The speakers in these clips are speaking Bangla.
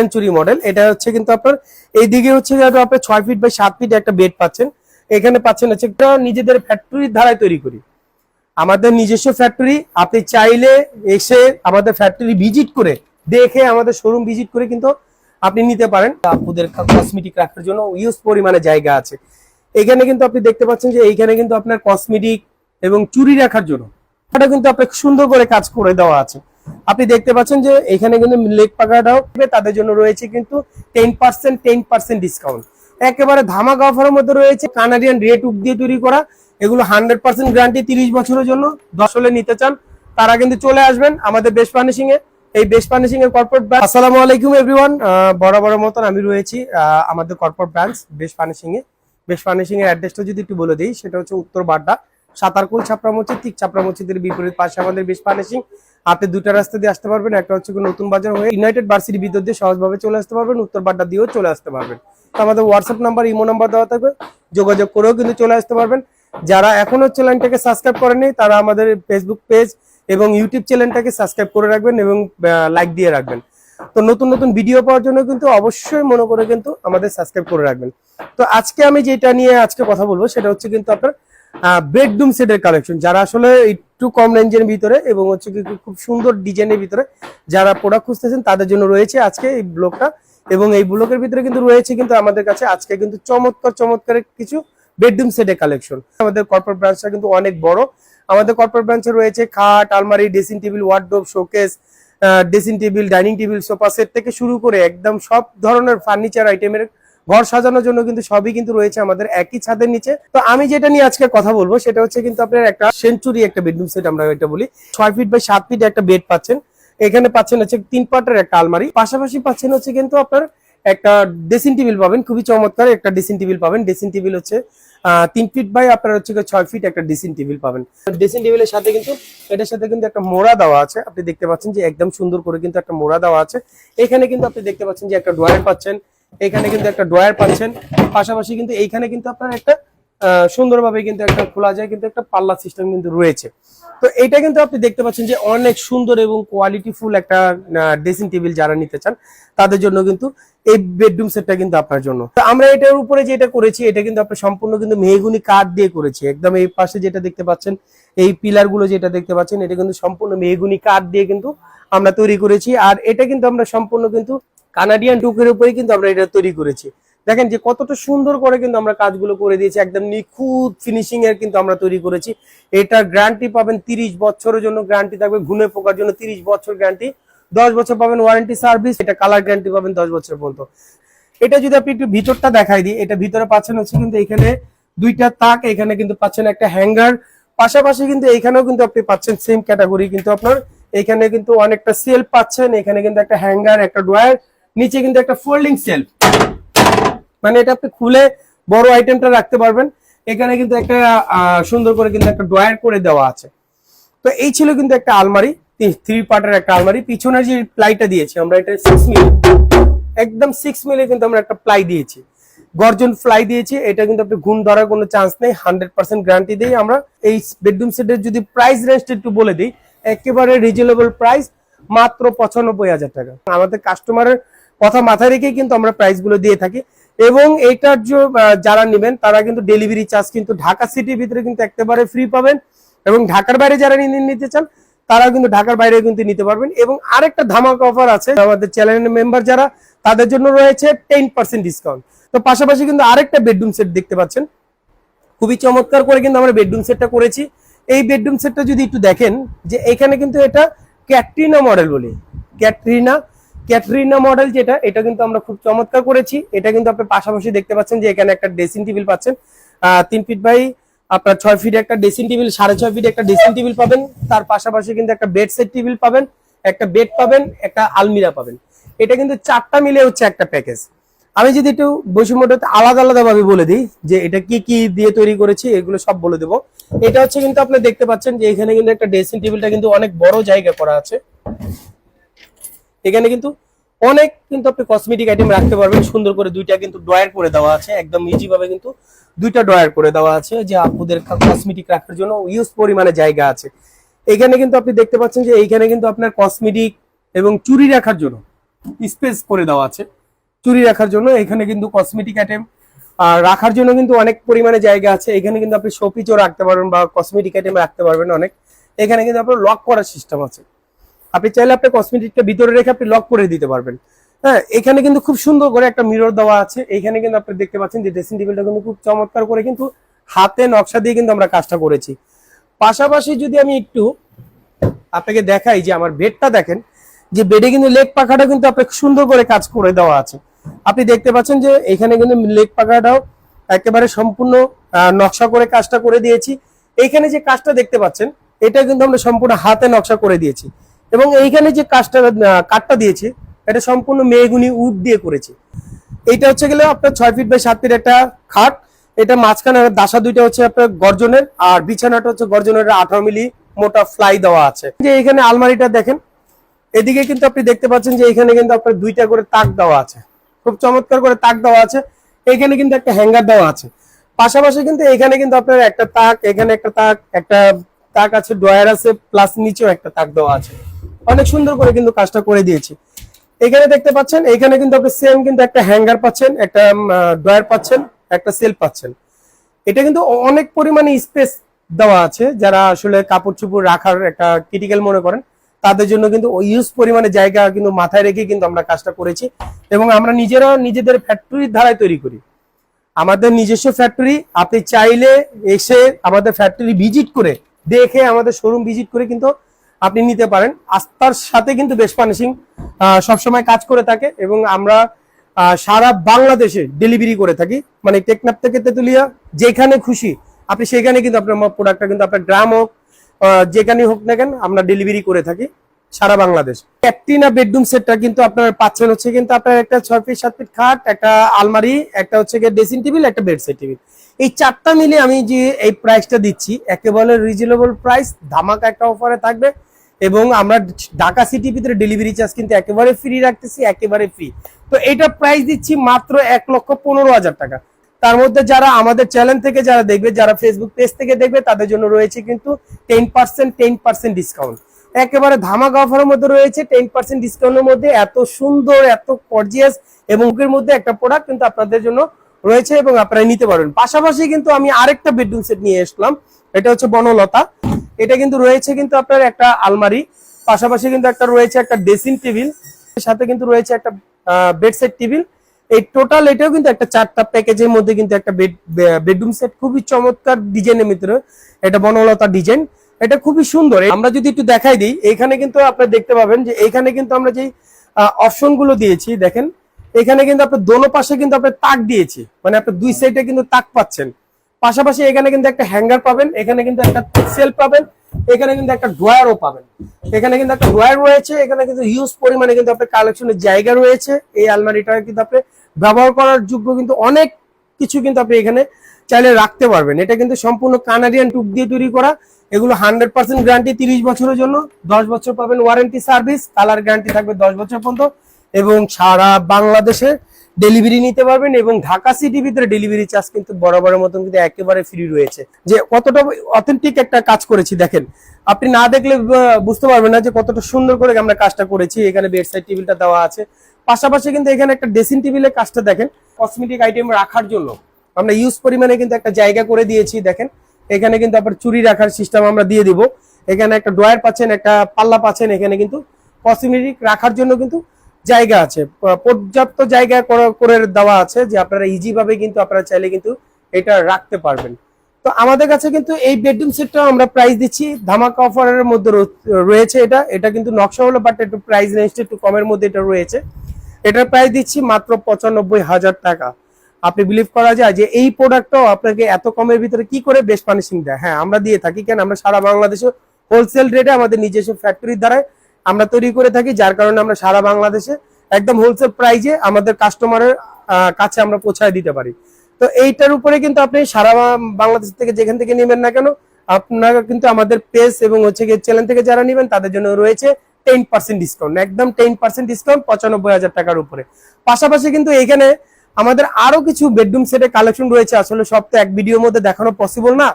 Century model. এটা হচ্ছে কিন্তু আপনার এইদিকে হচ্ছে আপনার 6 ফিট বাই 7 ফিট একটা বেড পাচ্ছেন। এখানে পাচ্ছেন হচ্ছে একটা নিজেদের ফ্যাক্টরির ধারায় তৈরি করি, আমাদের নিজস্ব ফ্যাক্টরি। আপনি চাইলে এসে আমাদের ফ্যাক্টরি ভিজিট করে দেখে আমাদের শোরুম ভিজিট করে কিন্তু আপনি নিতে পারেন। আপনাদের কসমেটিক রাখার জন্য ইউজ পরিমাণে জায়গা আছে। এখানে কিন্তু আপনি দেখতে পাচ্ছেন যে এইখানে কিন্তু আপনার কসমেটিক এবং চুড়ি রাখার জন্য এটা কিন্তু আপনাকে সুন্দর করে কাজ করে দেওয়া আছে। আপনি দেখতে পাচ্ছেন যে এখানে কিন্তু লেগ পাকাটাও তাদের জন্য রয়েছে কিন্তু 10% ডিসকাউন্ট, একেবারে ধামাকা অফারের মধ্যে রয়েছে। কানাডিয়ান রেড উড দিয়ে তৈরি করা, এগুলো 100% গ্যারান্টি 30 বছরের জন্য। 10 হলে নিতে চান তারা কিন্তু চলে আসবেন আমাদের বেস্ট ফার্নিশিং এ। এই বেস্ট ফার্নিশিং এর কর্পোরেট ব্রাঞ্চ। আসসালামু আলাইকুম এভরিওয়ান, বড় মতন আমি রয়েছি আমাদের কর্পোরেট ব্রাঞ্চ বেস্ট ফার্নিশিং এ। বেস্ট ফার্নিশিং এর অ্যাড্রেসটা যদি একটু বলে দিই, সেটা হচ্ছে উত্তর বাড্ডা, সাতারকুল ছাপড়া মসজিদ, ঠিক ছাপড়া মসজিদের বিপরীত পাশে আমাদের বেস্ট ফার্নিশিং। আপনি দুটা রাস্তা দিয়ে আসতে পারবেন, একটা হচ্ছে নতুন বাজার হয়ে ইউনাইটেড ভার্সিটির ভিতর দিয়ে সহজভাবে চলে আসতে পারবেন, উত্তর বাড্ডা দিয়েও চলে আসতে পারবেন। তো আমাদের হোয়াটসঅ্যাপ নাম্বার, ইমো নাম্বার দেওয়া থাকবে, যোগাযোগ করেও কিন্তু চলে আসতে পারবেন। যারা এখনো চ্যানেলটাকে সাবস্ক্রাইব করেনি তারা আমাদের ফেসবুক পেজ এবং ইউটিউব চ্যানেলটাকে সাবস্ক্রাইব করে রাখবেন এবং লাইক দিয়ে রাখবেন। তো নতুন ভিডিও পাওয়ার জন্য কিন্তু অবশ্যই মনে করে কিন্তু আমাদের সাবস্ক্রাইব করে রাখবেন। তো আজকে আমি যেটা নিয়ে আজকে কথা বলবো সেটা হচ্ছে কিন্তু আপনার বেডরুম সেটের কালেকশন। যারা আসলে একটু কম রেঞ্জের ভিতরে এবং হচ্ছে খুব সুন্দর ডিজাইনের ভিতরে যারা প্রোডাক্ট খুঁজতেছেন তাদের জন্য রয়েছে আজকে এই ব্লগটা। এবং এই ব্লগের ভিতরে কিন্তু রয়েছে কিন্তু আমাদের কাছে আজকে কিন্তু চমৎকার কিছু বেডরুম সেটের কালেকশন। আমাদের কর্পোরেট ব্রাঞ্চটা কিন্তু অনেক বড়। আমাদের কর্পোরেট ব্রাঞ্চে রয়েছে খাট, আলমারি, dressing table, wardrobe, showcase, dressing table, dining table, sofa set থেকে শুরু করে একদম সব ধরনের ফার্নিচার আইটেমের ঘর সাজানোর জন্য কিন্তু সবই কিন্তু রয়েছে আমাদের একই ছাদের নিচে। তো আমি যেটা নিয়ে আজকে কথা বলবো সেটা হচ্ছে কিন্তু আপনার একটা সেঞ্চুরি একটা বেডরুম সেট, আমরা এটা বলি। 6 ফিট বাই 7 ফিট একটা বেড পাচ্ছেন। এখানে পাচ্ছেন হচ্ছে 3 পার্টের একটা আলমারি, পাশাপাশি পাচ্ছেন হচ্ছে কিন্তু আপনার একটা ড্রেসিং টেবিল পাবেন, খুবই চমৎকার একটা ড্রেসিং টেবিল পাবেন। ড্রেসিং টেবিল হচ্ছে 3 ফিট বাই আপনার হচ্ছে 6 ফিট একটা ড্রেসিং টেবিল পাবেন। ড্রেসিং টেবিলের সাথে কিন্তু এটার সাথে কিন্তু একটা মোড়া দেওয়া আছে। আপনি দেখতে পাচ্ছেন যে একদম সুন্দর করে কিন্তু একটা মোড়া দেওয়া আছে। এখানে কিন্তু আপনি দেখতে পাচ্ছেন যে একটা ড্রয়ার পাচ্ছেন, এখানে কিন্তু একটা ড্রয়ার পাচ্ছেন। পাশাপাশি কিন্তু এইখানে কিন্তু আপনার একটা সুন্দরভাবে কিন্তু একটা খোলা যায় কিন্তু একটা পাল্লা সিস্টেম কিন্তু রয়েছে। তো এটা কিন্তু আপনি দেখতে পাচ্ছেন যে অনেক সুন্দর এবং কোয়ালিটিফুল একটা ড্রেসিং টেবিল যারা নিতে চান তাদের জন্য কিন্তু এই বেডরুম সেটটা কিন্তু আপনার জন্য। তো আমরা এটার উপরে যেটা করেছি এটা কিন্তু আপনার সম্পূর্ণ কিন্তু মেহগুনি কাঠ দিয়ে করেছি। একদম এই পাশে যেটা দেখতে পাচ্ছেন, এই পিলার গুলো যেটা দেখতে পাচ্ছেন, এটা কিন্তু সম্পূর্ণ মেহগুনি কাঠ দিয়ে কিন্তু আমরা তৈরি করেছি। আর এটা কিন্তু আমরা সম্পূর্ণ কিন্তু কানাডিয়ান টুকের উপরে কিন্তু আমরা এটা তৈরি করেছি। দেখেন যে কতটা সুন্দর করে কিন্তু আমরা কাজগুলো করে দিয়েছি, একদম নিখুঁত ফিনিশিং এর কিন্তু আমরা তৈরি করেছি। এটা গ্যারান্টি পাবেন 30 বছরের জন্য গ্যারান্টি থাকবে, ঘুনে পোকার জন্য 30 বছর গ্যারান্টি, 10 বছর পাবেন ওয়ারেন্টি সার্ভিস, এটা কালার গ্যারান্টি পাবেন 10 বছর পর্যন্ত। এটা যদি আপনি একটু ভিতরটা দেখাই দিই, এটা ভিতরে পাচ্ছেন হচ্ছে কিন্তু এখানে দুইটা তাক, এখানে কিন্তু পাচ্ছেন একটা হ্যাঙ্গার, পাশাপাশি কিন্তু এইখানেও কিন্তু আপনি পাচ্ছেন সেম ক্যাটাগরি কিন্তু আপনার এখানে কিন্তু অনেকটা সেলফ পাচ্ছেন। এখানে কিন্তু একটা হ্যাঙ্গার, একটা ড্রয়ার, নিচে কিন্তু একটা ফোল্ডিং সেলফ, মানে এটা আপনি খুলে বড় আইটেমটা রাখতে পারবেন। এখানে কিন্তু একটা সুন্দর করে কিন্তু একটা ড্রয়ার করে দেওয়া আছে। তো এই ছিল কিন্তু একটা আলমারি, 3 পার্টের একটা আলমারি। পিছনের যে প্লাইটা দিয়েছি আমরা, এটা 6 মিলি, একদম 6 মিলি কিন্তু আমরা একটা প্লাই দিয়েছি, গর্জন প্লাই দিয়েছি। এটা কিন্তু আপনি ঘুণ ধরার কোনো চান্স নেই, 100% গ্যারান্টি দিই আমরা। এই বেডরুম সেটের যদি প্রাইস রেঞ্জটা একটু বলে দিই, একেবারে রিজনেবল প্রাইস, মাত্র 95,000 টাকা। আমাদের কাস্টমারের কথা মাথায় রেখে কিন্তু আমরা প্রাইস গুলো দিয়ে থাকি। এবং এইটার যারা নেবেন তারা কিন্তু ডেলিভারি চার্জ কিন্তু ঢাকা সিটির ভিতরে কিন্তু একেবারে ফ্রি পাবেন, এবং ঢাকার বাইরে যারা নিতে চান তারা কিন্তু ঢাকার বাইরে কিন্তু নিতে পারবেন। এবং আরেকটা ধামাকা অফার আছে আমাদের চ্যানেলের মেম্বার যারা, তাদের জন্য রয়েছে 10% ডিসকাউন্ট। তো পাশাপাশি কিন্তু আরেকটা বেডরুম সেট দেখতে পাচ্ছেন, খুবই চমৎকার করে কিন্তু আমরা বেডরুম সেটটা করেছি। এই বেডরুম সেটটা যদি একটু দেখেন যে এখানে কিন্তু এটা ক্যাটরিনা মডেল বলি, ক্যাটরিনা মডেল যেটা, এটা কিন্তু আমরা খুব চমৎকার করেছি। এটা কিন্তু আপনি পাশাপাশি দেখতে পাচ্ছেন যে এখানে একটা ড্রেসিং টেবিল পাচ্ছেন, 3 ফিট বাই আপনার 6 ফিট একটা ড্রেসিং টেবিল, 6.5 ফিট একটা ড্রেসিং টেবিল পাবেন। তার পাশাপাশি কিন্তু একটা বেড সেট টেবিল পাবেন, একটা বেড পাবেন, একটা আলমিরা পাবেন। এটা কিন্তু 4টা মিলে হচ্ছে একটা প্যাকেজ। আমি যদি একটু বৈষম্যটা আলাদা ভাবে বলে দিই যে এটা কি দিয়ে তৈরি করেছি, এগুলো সব বলে দেবো। এটা হচ্ছে কিন্তু আপনি দেখতে পাচ্ছেন যে এখানে কিন্তু একটা ড্রেসিং টেবিলটা কিন্তু অনেক বড় জায়গা করা আছে। এখানে কিন্তু অনেক কিন্তু আপনি কসমেটিক আইটেম রাখতে পারবেন, সুন্দর করে দুইটা কিন্তু ড্রয়ার করে দেওয়া আছে, একদম ইজি ভাবে কিন্তু দুইটা ড্রয়ার করে দেওয়া আছে যে আপনাদের কসমেটিক রাখার জন্য ইউজ পরিমাণে জায়গা আছে। এখানে কিন্তু আপনি দেখতে পাচ্ছেন যে এইখানে কিন্তু আপনার কসমেটিক এবং চুড়ি রাখার জন্য স্পেস করে দেওয়া আছে চুরি রাখার জন্য। এখানে কিন্তু কসমেটিক আইটেম রাখার জন্য কিন্তু অনেক পরিমাণে জায়গা আছে। এখানে কিন্তু আপনি শোপিসও রাখতে পারবেন বা কসমেটিক আইটেম রাখতে পারবেন অনেক। এখানে কিন্তু আপনার লক করার সিস্টেম আছে, আপনি চাইলে আপনি কসমেটিকটা ভিতরে রেখে আপনি লক করে দিতে পারবেন। হ্যাঁ, এখানে কিন্তু খুব সুন্দর করে একটা মিরর দেওয়া আছে। এখানে কিন্তু আপনি দেখতে পাচ্ছেন যে ড্রেসিং টেবিলটা কিন্তু খুব চমৎকার করে কিন্তু হাতে নকশা দিয়ে কিন্তু আমরা কাজটা করেছি। পাশাপাশি যদি আমি একটু আপনাকে দেখাই যে আমার বেডটা দেখেন, যে বেডে কিন্তু লেগ পাখাটা কিন্তু আপনাকে সুন্দর করে কাজ করে দেওয়া আছে। আপনি দেখতে পাচ্ছেন যে এখানে কিন্তু লেগ পাখাটাও একেবারে সম্পূর্ণ নকশা করে কাজটা করে দিয়েছি। এইখানে যে কাজটা দেখতে পাচ্ছেন এটা কিন্তু আমরা সম্পূর্ণ হাতে নকশা করে দিয়েছি, এবং এইখানে যে কাঠটা দিয়েছি এটা সম্পূর্ণ মেহগুনি উড দিয়ে করেছি। এইটা হচ্ছে গেলে আপনার 6 ফিট বাই 7 ফিট একটা খাট। এটা মাঝখানে দাসা দুইটা হচ্ছে আপনার গর্জনের, আর বিছানাটা হচ্ছে গর্জনের 18 মিলি মোটা ফ্লাই দেওয়া আছে। যে এখানে আলমারিটা দেখেন, এদিকে কিন্তু আপনি দেখতে পাচ্ছেন যে এখানে কিন্তু আপনার দুইটা করে তাক দেওয়া আছে, খুব চমৎকার করে তাক দেওয়া আছে। এখানে কিন্তু একটা হ্যাঙ্গার দেওয়া আছে। পাশাপাশি কিন্তু এখানে কিন্তু আপনার একটা তাক, এখানে একটা তাক আছে, ড্রয়ার আছে, প্লাস নিচেও একটা তাক দেওয়া আছে। অনেক সুন্দর করে কিন্তু কাজটা করে দিয়েছি। এখানে দেখতে পাচ্ছেন এখানে কিন্তু আপনি সেম কিন্তু একটা হ্যাঙ্গার পাচ্ছেন, একটা ড্রয়ার পাচ্ছেন, একটা সেল পাচ্ছেন। এটা কিন্তু অনেক পরিমাণে স্পেস দেওয়া আছে। যারা আসলে কাপড় চোপড় রাখার একটা ক্রিটিক্যাল মনে করেন তাদের জন্য কিন্তু ইউজ পরিমাণে জায়গা কিন্তু মাথায় রেখে কিন্তু আমরা কাজটা করেছি। এবং আমরা নিজেরাও নিজেদের ফ্যাক্টরির ধারায় তৈরি করি, আমাদের নিজস্ব ফ্যাক্টরি। আপনি চাইলে এসে আমাদের ফ্যাক্টরি ভিজিট করে দেখে, আমাদের শোরুম ভিজিট করে কিন্তু আপনি নিতে পারেন। আস্থার সাথে কিন্তু বেস্ট ফার্নিশিং সবসময় কাজ করে থাকে, এবং আমরা সারা বাংলাদেশে ডেলিভারি করে থাকি। মানে টেকনাফ থেকে তেতুলিয়া যেখানে খুশি আপনি সেখানে কিন্তু আপনার প্রোডাক্টটা কিন্তু আপনার গ্রাম হোক যেখানে হোক না কেন আমরা ডেলিভারি করে থাকি সারা বাংলাদেশ। ক্যাটরিনা বেডরুম সেটটা কিন্তু আপনার পাচ্ছেন হচ্ছে কিন্তু আপনার একটা 6 ফিট 7 ফিট খাট, একটা আলমারি, একটা হচ্ছে ড্রেসিং টেবিল, একটা বেডসাইড টেবিল। এই চারটা মিলে আমি যে এই প্রাইসটা দিচ্ছি একেবারে রিজনেবল প্রাইস, ধামাকা একটা অফারে থাকবে। এবং আমরা ঢাকা সিটির ভিতরে ডেলিভারি চার্জ কিন্তু একেবারে ফ্রি রাখতেছি, একেবারে ফ্রি। তো এটা প্রাইস দিচ্ছি মাত্র 1,15,000 টাকা। তার মধ্যে যারা আমাদের চ্যানেল থেকে যারা দেখবে, যারা ফেসবুক পেজ থেকে দেখবে, তাদের জন্য রয়েছে কিন্তু 10% ডিসকাউন্ট। একেবারে ধামাকা অফারের মধ্যে রয়েছে 10% ডিসকাউন্টের মধ্যে এত সুন্দর, এত গর্জিয়াস এবং এর মধ্যে একটা প্রোডাক্ট কিন্তু আপনাদের জন্য রয়েছে এবং আপনারা নিতে পারবেন। পাশাপাশি কিন্তু আমি আরেকটা বেডরুম সেট নিয়ে আসলাম, এটা হচ্ছে বনলতা। এটা কিন্তু রয়েছে কিন্তু আপনার একটা আলমারি, পাশাপাশি কিন্তু একটা রয়েছে একটা ড্রেসিং টেবিল, সাথে কিন্তু রয়েছে একটা বেডসাইড টেবিল। এই টোটাল এটাও কিন্তু একটা 4টা প্যাকেজের মধ্যে কিন্তু একটা বেডরুম সেট, খুবই চমৎকার ডিজাইনের ভিতরে। এটা বনলতা ডিজাইন, এটা খুবই সুন্দর। আমরা যদি একটু দেখাই দিই, এখানে কিন্তু আপনারা দেখতে পাবেন যে এখানে কিন্তু আমরা যে অপশন গুলো দিয়েছি দেখেন, এখানে কিন্তু আপনার দোনো পাশে কিন্তু আপনার তাক দিয়েছি, মানে আপনার দুই সাইডে কিন্তু তাক পাচ্ছেন। পাশাপাশি এখানে কিন্তু একটা হ্যাঙ্গার পাবেন, এখানে কিন্তু একটা সেল পাবেন, এখানে কিন্তু একটা ড্রয়ারও পাবেন। এখানে কিন্তু একটা ড্রয়ার রয়েছে, এখানে কিন্তু হিউজ পরিমাণে কিন্তু আপনার কালেকশনের জায়গা রয়েছে। এই আলমারিটা কিন্তু আপনি ব্যবহার করার যোগ্য, কিন্তু অনেক কিছু কিন্তু আপনি এখানে চাইলে রাখতে পারবেন। এটা কিন্তু সম্পূর্ণ কানাডিয়ান টুপ দিয়ে তৈরি করা। এগুলো 100% গ্যারান্টি 30 বছরের জন্য, 10 বছর পাবেন ওয়ারেন্টি সার্ভিস, কালার গ্যারান্টি থাকবে 10 বছর পর্যন্ত, এবং সারা বাংলাদেশে ডেলিভারি নিতে পারবেন। এবং ঢাকা সিটির ভিতরে ডেলিভারি চার্জ কিন্তু বরাবরের মতন কিন্তু একেবারে ফ্রি রয়েছে। যে কতটা অথেন্টিক একটা কাজ করেছি দেখেন, আপনি না দেখলে বুঝতে পারবেন না যে কতটা সুন্দর করে আমরা কাজটা করেছি। এখানে বেডসাইড টেবিলটা দেওয়া আছে, পাশাপাশি কিন্তু এখানে একটা ড্রেসিং টেবিলের কাজটা দেখেন, কসমেটিক আইটেম রাখার জন্য আমরা ইউজ পরিমাণে কিন্তু একটা জায়গা করে দিয়েছি। দেখেন এখানে কিন্তু আপনার চুরি রাখার সিস্টেম আমরা দিয়ে দিব। এখানে একটা ড্রয়ার পাচ্ছেন, একটা পাল্লা পাচ্ছেন। এখানে কিন্তু কসমেটিক রাখার জন্য কিন্তু জায়গা আছে, পর্যাপ্ত জায়গা করে দেওয়া আছে, যে আপনারা ইজি ভাবে কিন্তু আপনারা চাইলে কিন্তু এটা রাখতে পারবেন। তো আমাদের কাছে কিন্তু এই বেডরুম সেটটা আমরা প্রাইস দিচ্ছি ধামাকা অফারের মধ্যে রয়েছে। এটা কিন্তু নকশা হলো, বাট একটু প্রাইস রেঞ্জটা একটু কমের মধ্যে এটা রয়েছে। এটার প্রাইস দিচ্ছি মাত্র 95,000 টাকা। আপনি বিলিভ করা যায় যে এই প্রোডাক্টটাও আপনাকে এত কমের ভিতরে কি করে বেস্ট ফার্নিশিং দেয়? হ্যাঁ, আমরা দিয়ে থাকি। কেন? আমরা সারা বাংলাদেশে হোলসেল রেটে আমাদের নিজস্ব ফ্যাক্টরির দ্বারা আমরা তৈরি করে থাকি, যার কারণে আমরা সারা বাংলাদেশে একদম হোলসেল প্রাইজে আমাদের কাস্টমারের কাছে আমরা পৌঁছায় দিতে পারি। তো এইটার উপরে কিন্তু আপনি সারা বাংলাদেশ থেকে যেখান থেকে নেবেন না কেন, আপনারা কিন্তু আমাদের পেজ এবং হচ্ছে গিয়ে চ্যানেল থেকে যারা নেবেন তাদের জন্য রয়েছে 10% ডিসকাউন্ট, একদম 10% ডিসকাউন্ট 95,000 টাকার উপরে। পাশাপাশি কিন্তু এখানে আমাদের আরো কিছু বেডরুম সেটের কালেকশন রয়েছে। আসলে সব তো এক ভিডিওর মধ্যে দেখানো পসিবল না,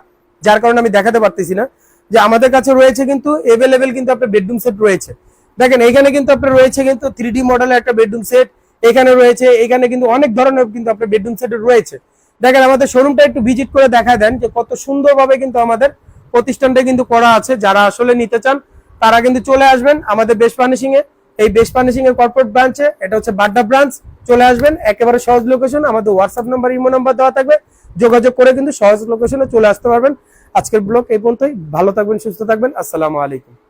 যার কারণে আমি দেখাতে পারতেছি না। যে আমাদের কাছে রয়েছে কিন্তু এভেলেবেল কিন্তু আপনার বেডরুম সেট রয়েছে। দেখেন এখানে কিন্তু আপনার রয়েছে কিন্তু 3D মডেলের একটা বেডরুম সেট, এখানে রয়েছে, এখানে কিন্তু অনেক ধরনের কিন্তু আপনার বেডরুম সেট রয়েছে। দেখেন আমাদের শোরুমটা একটু ভিজিট করে দেখা দেন যে কত সুন্দরভাবে কিন্তু আমাদের প্রতিষ্ঠানটা কিন্তু করা আছে। যারা আসলে নিতে চান তারা কিন্তু চলে আসবেন আমাদের বেস্ট ফার্নিশিং এ, এই বেস্ট ফার্নিশিং এর কর্পোরেট ব্রাঞ্চে, এটা হচ্ছে বাড্ডা ব্রাঞ্চ। চলে আসবেন, একেবারে সহজ লোকেশন, আমাদের হোয়াটসঅ্যাপ নাম্বার, ইমো নাম্বার দেওয়া থাকবে, যোগাযোগ করে কিন্তু সহজ লোকেশনে চলে আসতে পারবেন। আজকের ব্লগ এই পর্যন্তই, ভালো থাকবেন, সুস্থ থাকবেন, আসসালামু আলাইকুম।